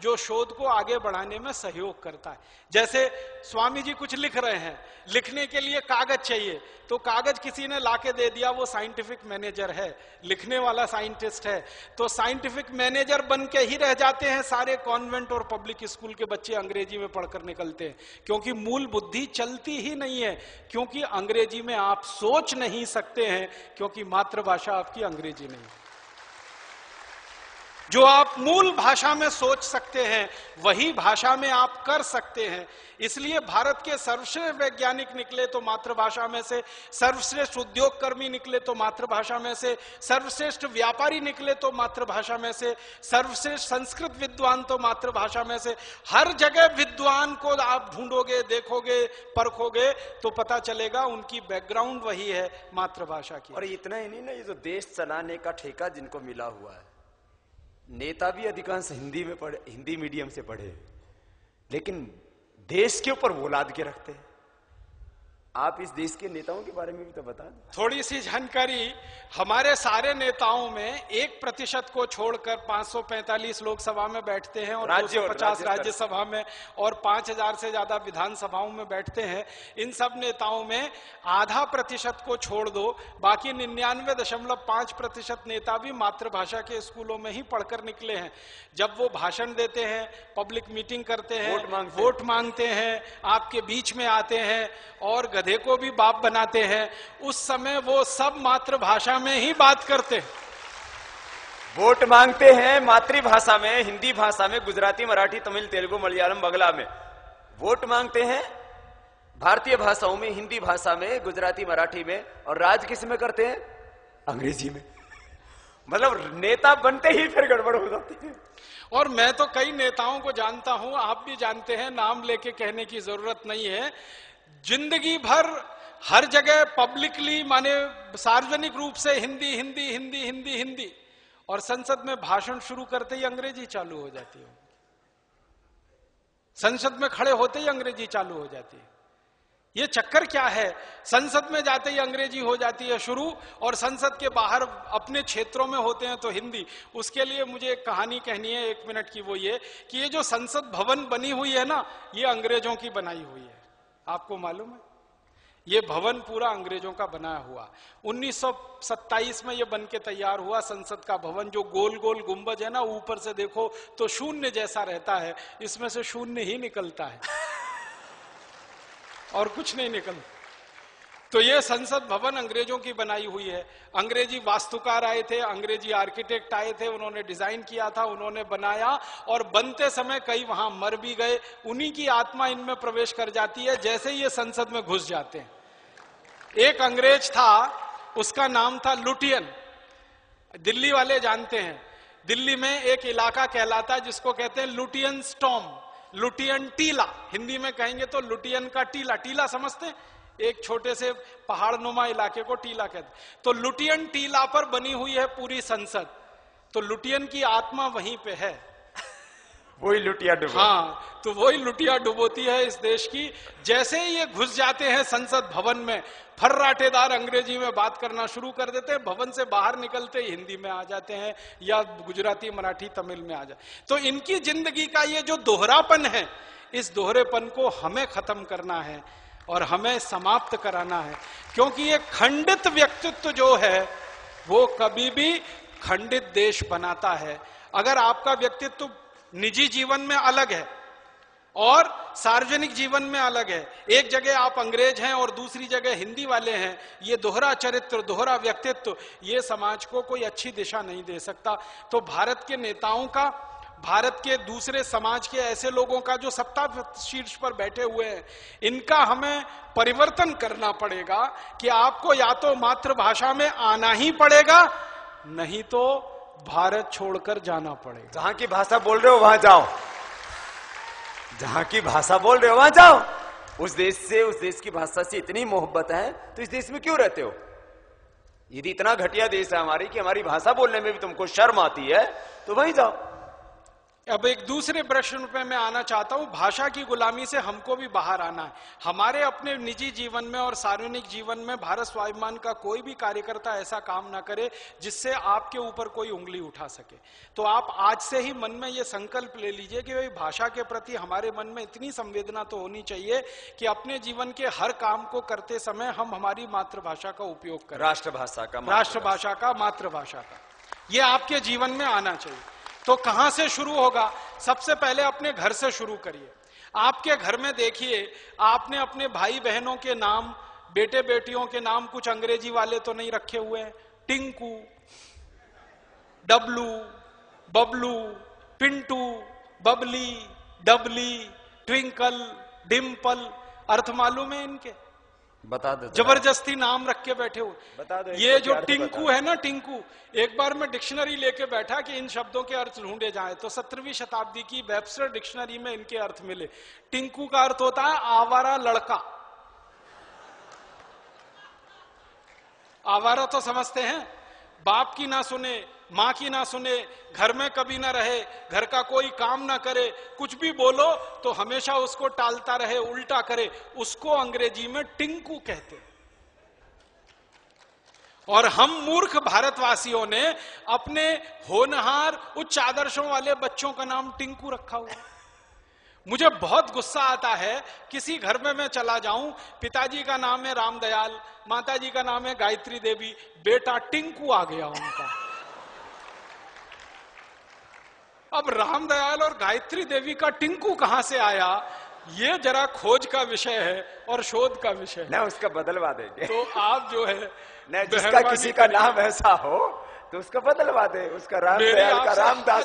जो शोध को आगे बढ़ाने में सहयोग करता है। जैसे स्वामी जी कुछ लिख रहे हैं, लिखने के लिए कागज चाहिए, तो कागज किसी ने लाके दे दिया, वो साइंटिफिक मैनेजर है, लिखने वाला साइंटिस्ट है, तो साइंटिफिक मैनेजर बन के ही रह जाते हैं सारे कॉन्वेंट और पब्लिक स्कूल के बच्चे, अंग्रेजी में पढ़कर निकलते हैं, क्योंकि मूल बुद्धि चलती ही नहीं है, क्योंकि अंग्रेजी में आप सोच नहीं सकते हैं, क्योंकि मातृभाषा आपकी अंग्रेजी नहीं है। जो आप मूल भाषा में सोच सकते हैं वही भाषा में आप कर सकते हैं। इसलिए भारत के सर्वश्रेष्ठ वैज्ञानिक निकले तो मातृभाषा में से, सर्वश्रेष्ठ उद्योग कर्मी निकले तो मातृभाषा में से, सर्वश्रेष्ठ व्यापारी निकले तो मातृभाषा में से, सर्वश्रेष्ठ संस्कृत विद्वान तो मातृभाषा में से। हर जगह विद्वान को आप ढूंढोगे, देखोगे, परखोगे तो पता चलेगा उनकी बैकग्राउंड वही है, मातृभाषा की। और इतना ही नहीं ना, ये जो देश चलाने का ठेका जिनको मिला हुआ है, नेता भी अधिकांश हिंदी में पढ़े, हिंदी मीडियम से पढ़े, लेकिन देश के ऊपर वो लाद के रखते हैं। आप इस देश के नेताओं के बारे में भी तो बता दें। थोड़ी सी जानकारी, हमारे सारे नेताओं में 1% को छोड़कर 545 लोकसभा में बैठते हैं और 250 राज्यसभा में और 5000 से ज्यादा विधानसभाओं में बैठते हैं। इन सब नेताओं में आधा प्रतिशत को छोड़ दो, बाकी 99.5% नेता भी मातृभाषा के स्कूलों में ही पढ़कर निकले हैं। जब वो भाषण देते हैं, पब्लिक मीटिंग करते हैं, वोट मांगते हैं, आपके बीच में आते हैं और गधे को भी बाप बनाते हैं, उस समय वो सब मातृभाषा में ही बात करते हैं। वोट मांगते हैं मातृभाषा में, हिंदी भाषा में, गुजराती, मराठी, तमिल, तेलुगु, मलयालम, बंगला में। वोट मांगते हैं भारतीय भाषाओं में, हिंदी भाषा में, गुजराती, मराठी में, और राज किस में करते हैं? अंग्रेजी में। मतलब नेता बनते ही फिर गड़बड़ हो जाती है। और मैं तो कई नेताओं को जानता हूं, आप भी जानते हैं, नाम लेके कहने की जरूरत नहीं है, जिंदगी भर हर जगह पब्लिकली, माने सार्वजनिक रूप से हिंदी हिंदी हिंदी हिंदी हिंदी, और संसद में भाषण शुरू करते ही अंग्रेजी चालू हो जाती है। संसद में खड़े होते ही अंग्रेजी चालू हो जाती है। ये चक्कर क्या है? संसद में जाते ही अंग्रेजी हो जाती है शुरू, और संसद के बाहर अपने क्षेत्रों में होते हैं तो हिंदी। उसके लिए मुझे एक कहानी कहनी है 1 मिनट की, वो ये कि ये जो संसद भवन बनी हुई है ना, ये अंग्रेजों की बनाई हुई है। आपको मालूम है? ये भवन पूरा अंग्रेजों का बनाया हुआ। 1927 में ये बन के तैयार हुआ संसद का भवन। जो गोल गोल गुंबज है ना, ऊपर से देखो तो शून्य जैसा रहता है, इसमें से शून्य ही निकलता है और कुछ नहीं निकलता। तो ये संसद भवन अंग्रेजों की बनाई हुई है। अंग्रेजी वास्तुकार आए थे, अंग्रेजी आर्किटेक्ट आए थे, उन्होंने डिजाइन किया था, उन्होंने बनाया, और बनते समय कई वहां मर भी गए। उन्हीं की आत्मा इनमें प्रवेश कर जाती है जैसे ही ये संसद में घुस जाते हैं। एक अंग्रेज था, उसका नाम था लुटियन। दिल्ली वाले जानते हैं, दिल्ली में एक इलाका कहलाता है जिसको कहते हैं लुटियन स्टॉर्म, लुटियन टीला। हिंदी में कहेंगे तो लुटियन का टीला। टीला समझते हैं? एक छोटे से पहाड़ नुमा इलाके को टीला कहते हैं। तो लुटियन टीला पर बनी हुई है पूरी संसद। तो लुटियन की आत्मा वहीं पे है, वही लुटिया डुबो। हाँ, तो वही लुटिया डुबोती है इस देश की। जैसे ही ये घुस जाते हैं संसद भवन में, फर्राटेदार अंग्रेजी में बात करना शुरू कर देते हैं। भवन से बाहर निकलते ही हिंदी में आ जाते हैं या गुजराती, मराठी, तमिल में आ जाते। तो इनकी जिंदगी का ये जो दोहरापन है, इस दोहरेपन को हमें खत्म करना है और हमें समाप्त कराना है, क्योंकि ये खंडित व्यक्तित्व जो है वो कभी भी खंडित देश बनाता है। अगर आपका व्यक्तित्व निजी जीवन में अलग है और सार्वजनिक जीवन में अलग है, एक जगह आप अंग्रेज हैं और दूसरी जगह हिंदी वाले हैं, ये दोहरा चरित्र, दोहरा व्यक्तित्व, ये समाज को कोई अच्छी दिशा नहीं दे सकता। तो भारत के नेताओं का, भारत के दूसरे समाज के ऐसे लोगों का जो सत्ता शीर्ष पर बैठे हुए हैं, इनका हमें परिवर्तन करना पड़ेगा कि आपको या तो मातृभाषा में आना ही पड़ेगा, नहीं तो भारत छोड़कर जाना पड़ेगा। जहां की भाषा बोल रहे हो वहां जाओ, जहां की भाषा बोल रहे हो वहां जाओ। उस देश से, उस देश की भाषा से इतनी मोहब्बत है तो इस देश में क्यों रहते हो? यदि इतना घटिया देश है हमारी कि हमारी भाषा बोलने में भी तुमको शर्म आती है तो वहीं जाओ। अब एक दूसरे प्रश्न पे मैं आना चाहता हूं, भाषा की गुलामी से हमको भी बाहर आना है। हमारे अपने निजी जीवन में और सार्वजनिक जीवन में भारत स्वाभिमान का कोई भी कार्यकर्ता ऐसा काम ना करे जिससे आपके ऊपर कोई उंगली उठा सके। तो आप आज से ही मन में ये संकल्प ले लीजिए कि भाई भाषा के प्रति हमारे मन में इतनी संवेदना तो होनी चाहिए कि अपने जीवन के हर काम को करते समय हम हमारी मातृभाषा का उपयोग करें, राष्ट्रभाषा का, मातृभाषा का, ये आपके जीवन में आना चाहिए। तो कहां से शुरू होगा? सबसे पहले अपने घर से शुरू करिए। आपके घर में देखिए, आपने अपने भाई बहनों के नाम, बेटे बेटियों के नाम कुछ अंग्रेजी वाले तो नहीं रखे हुए हैं? टिंकू, डब्लू, बबलू, पिंटू, बबली, डबली, ट्विंकल, डिम्पल, अर्थ मालूम है इनके? बता दो। जबरदस्ती नाम रख के बैठे हुए। बता दो। ये जो टिंकू है ना, टिंकू, एक बार मैं डिक्शनरी लेके बैठा कि इन शब्दों के अर्थ ढूंढे जाएं, तो 17वीं शताब्दी की वेबस्टर डिक्शनरी में इनके अर्थ मिले। टिंकू का अर्थ होता है आवारा लड़का। आवारा तो समझते हैं, बाप की ना सुने, मां की ना सुने, घर में कभी ना रहे, घर का कोई काम ना करे, कुछ भी बोलो तो हमेशा उसको टालता रहे, उल्टा करे, उसको अंग्रेजी में टिंकू कहते हैं। और हम मूर्ख भारतवासियों ने अपने होनहार उच्च आदर्शों वाले बच्चों का नाम टिंकू रखा हुआ। मुझे बहुत गुस्सा आता है, किसी घर में मैं चला जाऊं, पिताजी का नाम है रामदयाल, माताजी का नाम है गायत्री देवी, बेटा टिंकू आ गया उनका। अब रामदयाल और गायत्री देवी का टिंकू कहां से आया, ये जरा खोज का विषय है और शोध का विषय है। ना उसका बदलवा देंगे। तो आप जो है न, जिसका किसी का नाम ऐसा हो तो उसका बदलवा दे, उसका रामदयाल का रामदास।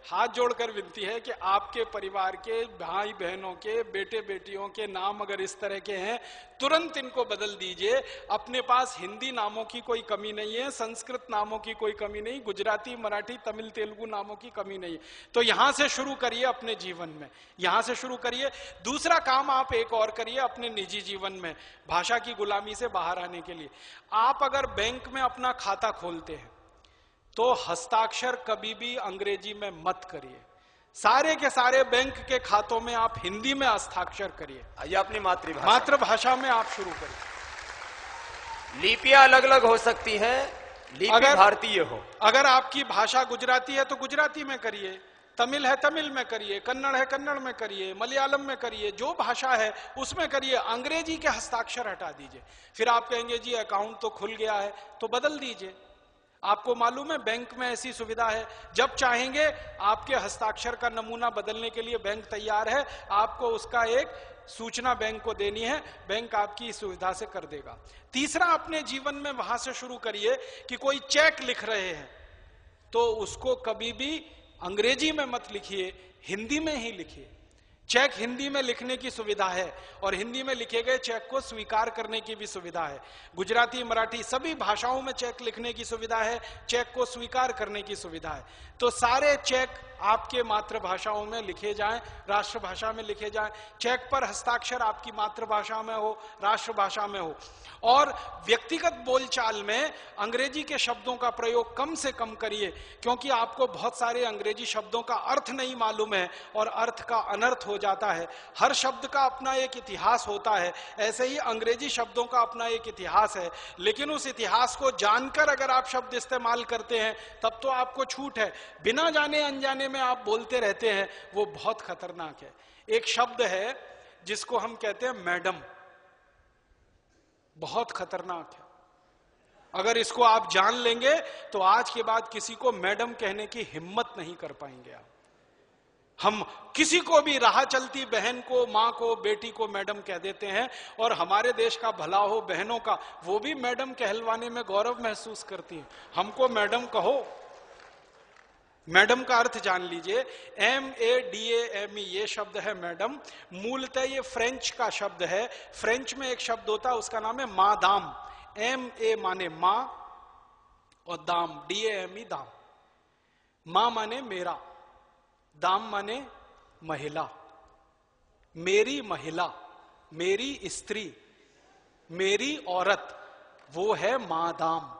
हाथ जोड़कर विनती है कि आपके परिवार के भाई बहनों के बेटे बेटियों के नाम अगर इस तरह के हैं, तुरंत इनको बदल दीजिए। अपने पास हिंदी नामों की कोई कमी नहीं है, संस्कृत नामों की कोई कमी नहीं, गुजराती, मराठी, तमिल, तेलुगु नामों की कमी नहीं है। तो यहां से शुरू करिए अपने जीवन में, यहां से शुरू करिए। दूसरा काम आप एक और करिए अपने निजी जीवन में, भाषा की गुलामी से बाहर आने के लिए। आप अगर बैंक में अपना खाता खोलते हैं तो हस्ताक्षर कभी भी अंग्रेजी में मत करिए। सारे के सारे बैंक के खातों में आप हिंदी में हस्ताक्षर करिए, या अपनी मातृभाषा में आप शुरू करिए। लिपियां अलग अलग हो सकती हैं, लिपि अगर भारतीय हो। अगर आपकी भाषा गुजराती है तो गुजराती में करिए, तमिल है तमिल में करिए, कन्नड़ है कन्नड़ में करिए, मलयालम में करिए, जो भाषा है उसमें करिए। अंग्रेजी के हस्ताक्षर हटा दीजिए। फिर आप कहेंगे जी अकाउंट तो खुल गया है, तो बदल दीजिए। आपको मालूम है बैंक में ऐसी सुविधा है, जब चाहेंगे आपके हस्ताक्षर का नमूना बदलने के लिए बैंक तैयार है। आपको उसका एक सूचना बैंक को देनी है, बैंक आपकी इस सुविधा से कर देगा। तीसरा, अपने जीवन में वहां से शुरू करिए कि कोई चेक लिख रहे हैं तो उसको कभी भी अंग्रेजी में मत लिखिए, हिंदी में ही लिखिए। चेक हिंदी में लिखने की सुविधा है और हिंदी में लिखे गए चेक को स्वीकार करने की भी सुविधा है। गुजराती, मराठी सभी भाषाओं में चेक लिखने की सुविधा है, चेक को स्वीकार करने की सुविधा है। तो सारे चेक आपके मातृभाषाओं में लिखे जाएं, राष्ट्रभाषा में लिखे जाएं। चेक पर हस्ताक्षर आपकी मातृभाषा में हो, राष्ट्रभाषा में हो। और व्यक्तिगत बोलचाल में अंग्रेजी के शब्दों का प्रयोग कम से कम करिए, क्योंकि आपको बहुत सारे अंग्रेजी शब्दों का अर्थ नहीं मालूम है और अर्थ का अनर्थ हो जाता है। हर शब्द का अपना एक इतिहास होता है, ऐसे ही अंग्रेजी शब्दों का अपना एक इतिहास है। लेकिन उस इतिहास को जानकर अगर आप शब्द इस्तेमाल करते हैं तब तो आपको छूट है। बिना जाने अनजाने में आप बोलते रहते हैं, वो बहुत खतरनाक है। एक शब्द है जिसको हम कहते हैं मैडम, बहुत खतरनाक है। अगर इसको आप जान लेंगे तो आज के बाद किसी को मैडम कहने की हिम्मत नहीं कर पाएंगे आप। हम किसी को भी राह चलती बहन को, मां को, बेटी को मैडम कह देते हैं, और हमारे देश का भला हो बहनों का, वो भी मैडम कहलवाने में गौरव महसूस करती हैं। हमको मैडम कहो। मैडम का अर्थ जान लीजिए, MADAME ये शब्द है मैडम। मूलतः ये फ्रेंच का शब्द है। फ्रेंच में एक शब्द होता है, उसका नाम है मादाम। MA माने मां और दाम, DAME दाम। मां माने मेरा, दाम माने महिला। मेरी महिला, मेरी स्त्री, मेरी औरत, वो है मादाम।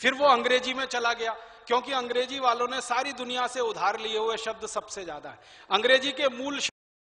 फिर वो अंग्रेजी में चला गया। क्योंकि अंग्रेजी वालों ने सारी दुनिया से उधार लिए हुए शब्द सबसे ज्यादा है। अंग्रेजी के मूल